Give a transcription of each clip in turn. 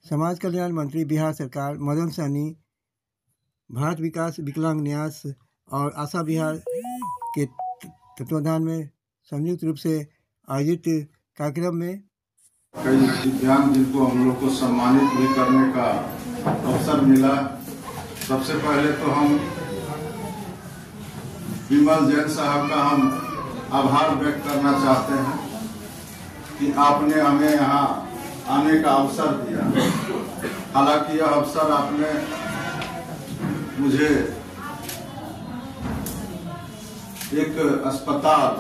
समाज कल्याण मंत्री बिहार सरकार मदन सहनी भारत विकास विकलांग न्यास और आशा बिहार के तत्वाधान में संयुक्त रूप से आयोजित कार्यक्रम में कई दिव्यांग जिनको हम लोग को सम्मानित भी करने का अवसर मिला। सबसे पहले तो हम विमल जैन साहब का हम आभार व्यक्त करना चाहते हैं कि आपने हमें यहाँ आने का अवसर दिया। हालांकि यह अवसर आपने मुझे एक अस्पताल,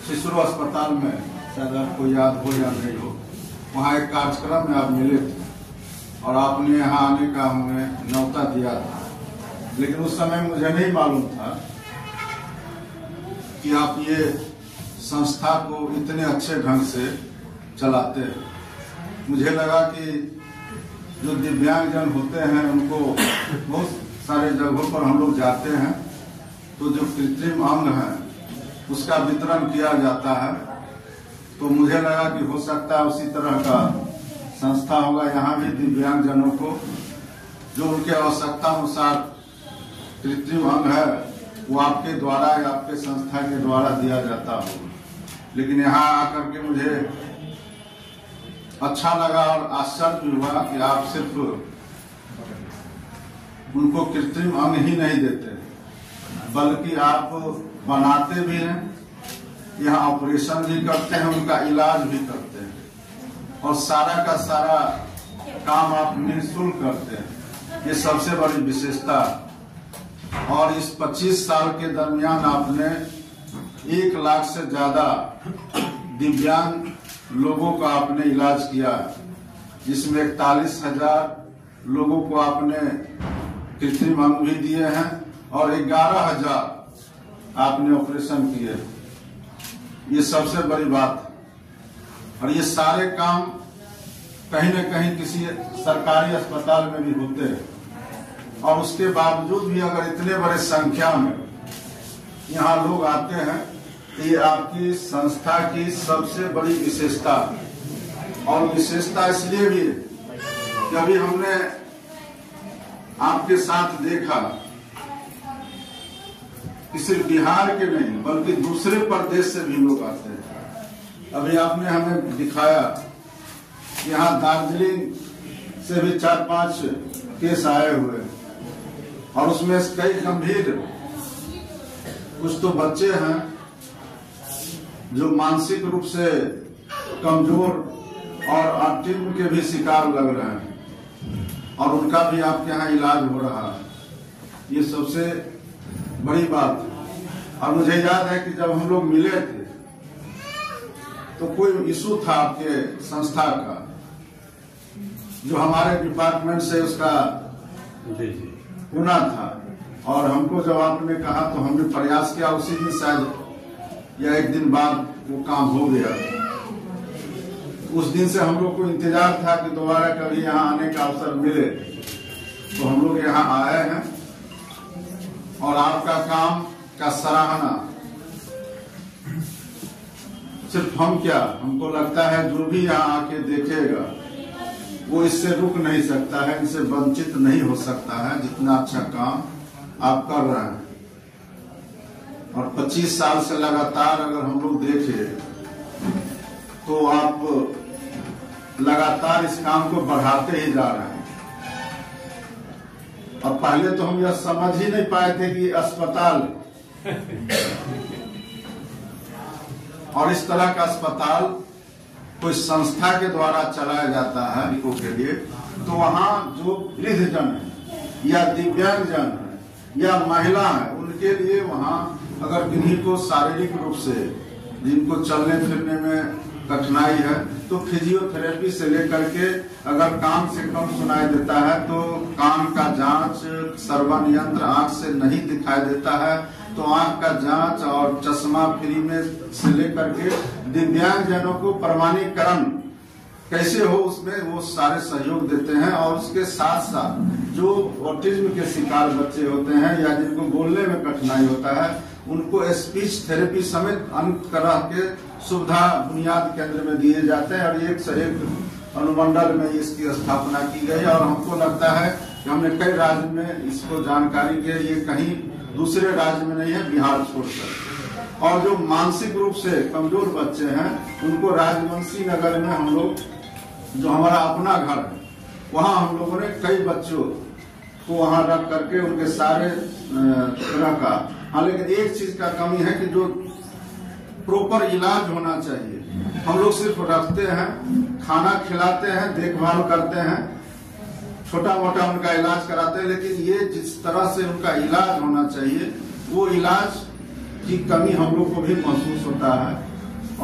शिशु अस्पताल में, शायद आपको याद हो या नहीं हो, वहाँ एक कार्यक्रम में आप मिले थे और आपने यहाँ आने का हमें न्योता दिया था। लेकिन उस समय मुझे नहीं मालूम था कि आप ये संस्था को इतने अच्छे ढंग से चलाते हैं। मुझे लगा कि जो दिव्यांगजन होते हैं उनको बहुत सारे जगहों पर हम लोग जाते हैं तो जो कृत्रिम अंग है उसका वितरण किया जाता है, तो मुझे लगा कि हो सकता है उसी तरह का संस्था होगा। यहाँ भी दिव्यांगजनों को जो उनके आवश्यकता अनुसार कृत्रिम अंग है वो आपके द्वारा या आपके संस्था के द्वारा दिया जाता हो। लेकिन यहाँ आकर के मुझे अच्छा लगा और आश्चर्य भी हुआ कि आप सिर्फ उनको कृत्रिम अंग ही नहीं देते बल्कि आप बनाते भी हैं, यहाँ ऑपरेशन भी करते हैं, उनका इलाज भी करते हैं और सारा का सारा काम आप निःशुल्क करते हैं। ये सबसे बड़ी विशेषता। और इस 25 साल के दरमियान आपने 1 लाख से ज्यादा दिव्यांग लोगों का आपने इलाज किया, जिसमें 41,000 लोगों को आपने कृत्रिम अंग भी दिए हैं और 11,000 आपने ऑपरेशन किए। ये सबसे बड़ी बात है। और ये सारे काम कहीं न कहीं किसी सरकारी अस्पताल में भी होते हैं और उसके बावजूद भी अगर इतने बड़े संख्या में यहाँ लोग आते हैं, ये आपकी संस्था की सबसे बड़ी विशेषता। और विशेषता इसलिए भी कि अभी हमने आपके साथ देखा कि सिर्फ बिहार के नहीं बल्कि दूसरे प्रदेश से भी लोग आते हैं। अभी आपने हमें दिखाया कि यहाँ दार्जिलिंग से भी 4-5 केस आए हुए और उसमें कई गंभीर, कुछ तो बच्चे हैं जो मानसिक रूप से कमजोर और ऑटिज्म के भी शिकार लग रहे हैं और उनका भी आपके यहाँ इलाज हो रहा है। ये सबसे बड़ी बात है। और मुझे याद है कि जब हम लोग मिले थे तो कोई इशू था आपके संस्था का जो हमारे डिपार्टमेंट से उसका होना था और हमको जब आपने कहा तो हमने प्रयास किया, उसी दिन शायद या 1 दिन बाद वो काम हो गया। उस दिन से हम लोग को इंतजार था कि दोबारा कभी यहाँ आने का अवसर मिले, तो हम लोग यहाँ आए हैं और आपका काम का सराहना सिर्फ हम क्या, हमको लगता है जो भी यहाँ आके देखेगा वो इससे रुक नहीं सकता है, इनसे वंचित नहीं हो सकता है, जितना अच्छा काम आप कर रहे हैं। और 25 साल से लगातार अगर हम लोग देखें तो आप लगातार इस काम को बढ़ाते ही जा रहे हैं। और पहले तो हम यह समझ ही नहीं पाए थे कि अस्पताल और इस तरह का अस्पताल कोई संस्था के द्वारा चलाया जाता है लोगों के लिए, तो वहाँ जो वृद्धजन है या दिव्यांगजन है या महिला है उनके लिए वहाँ अगर किन्हीं को शारीरिक रूप से जिनको चलने फिरने में कठिनाई है तो फिजियोथेरेपी से लेकर के अगर कान से कम सुनाई देता है तो कान का जांच, सर्वन यंत्र आंख से नहीं दिखाई देता है तो आंख का जांच और चश्मा फ्री में से लेकर के दिव्यांगजनों को प्रमाणीकरण कैसे हो उसमें वो सारे सहयोग देते हैं। और उसके साथ साथ जो ऑटिज्म के शिकार बच्चे होते हैं या जिनको बोलने में कठिनाई होता है उनको स्पीच थेरेपी समेत अन्य तरह के सुविधा बुनियाद केंद्र में दिए जाते हैं और एक से एक अनुमंडल में इसकी स्थापना की गई और हमको लगता है कि हमने कई राज्य में इसको जानकारी दी, ये कहीं दूसरे राज्य में नहीं है, बिहार छोड़कर। और जो मानसिक रूप से कमजोर बच्चे हैं उनको राजवंशी नगर में हम लोग, जो हमारा अपना घर है, वहाँ हम लोगों ने कई बच्चों को वहाँ रख करके उनके सारे तरह का, हाँ लेकिन एक चीज का कमी है कि जो प्रॉपर इलाज होना चाहिए। हम लोग सिर्फ रखते हैं, खाना खिलाते हैं, देखभाल करते हैं, छोटा मोटा उनका इलाज कराते हैं, लेकिन ये जिस तरह से उनका इलाज होना चाहिए वो इलाज की कमी हम लोग को भी महसूस होता है।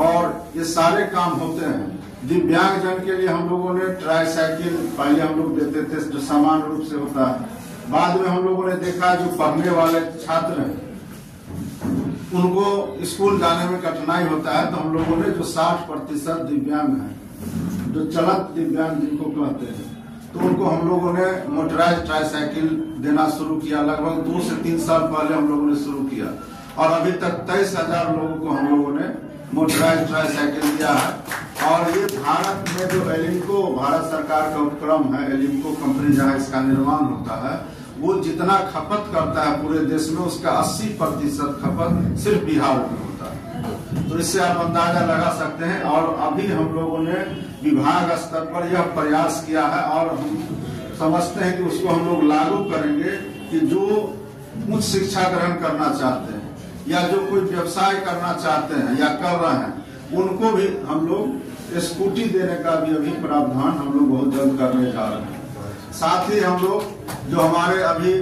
और ये सारे काम होते हैं। दिव्यांग जन के लिए हम लोगों ने ट्राईसाइकिल पहले हम लोग देते थे, जो समान रूप से होता है। बाद में हम लोगों ने देखा जो पढ़ने वाले छात्र हैं उनको स्कूल जाने में कठिनाई होता है, तो हम लोगों ने जो 60% दिव्यांग हैं, जो चलत दिव्यांग जिनको कहते हैं, तो उनको हम लोगों ने मोटराइज ट्राईसाइकिल देना शुरू किया। लगभग 2 से 3 साल पहले हम लोगों ने शुरू किया और अभी तक 23,000 लोगों को हम लोगों ने मोटराइज ट्राईसाइकिल दिया है। और ये भारत में जो एलिम्को, भारत सरकार का उपक्रम है, एलिम्को कंपनी जहाँ इसका निर्माण होता है, वो जितना खपत करता है पूरे देश में उसका 80% खपत सिर्फ बिहार में होता है। तो इससे आप अंदाजा लगा सकते हैं। और अभी हम लोगों ने विभाग स्तर पर यह प्रयास किया है और हम समझते हैं कि उसको हम लोग लागू करेंगे कि जो उच्च शिक्षा ग्रहण करना चाहते हैं या जो कोई व्यवसाय करना चाहते हैं या कर रहे हैं, उनको भी हम लोग स्कूटी देने का भी अभी प्रावधान हम लोग बहुत जल्द करने जा रहे हैं। साथ ही हम लोग जो हमारे अभी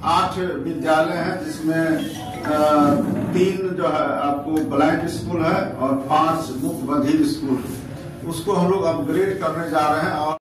8 विद्यालय हैं, जिसमें 3 जो है आपको ब्लाइंड स्कूल है और 5 मुक्त बधिर स्कूल, उसको हम लोग अपग्रेड करने जा रहे हैं। और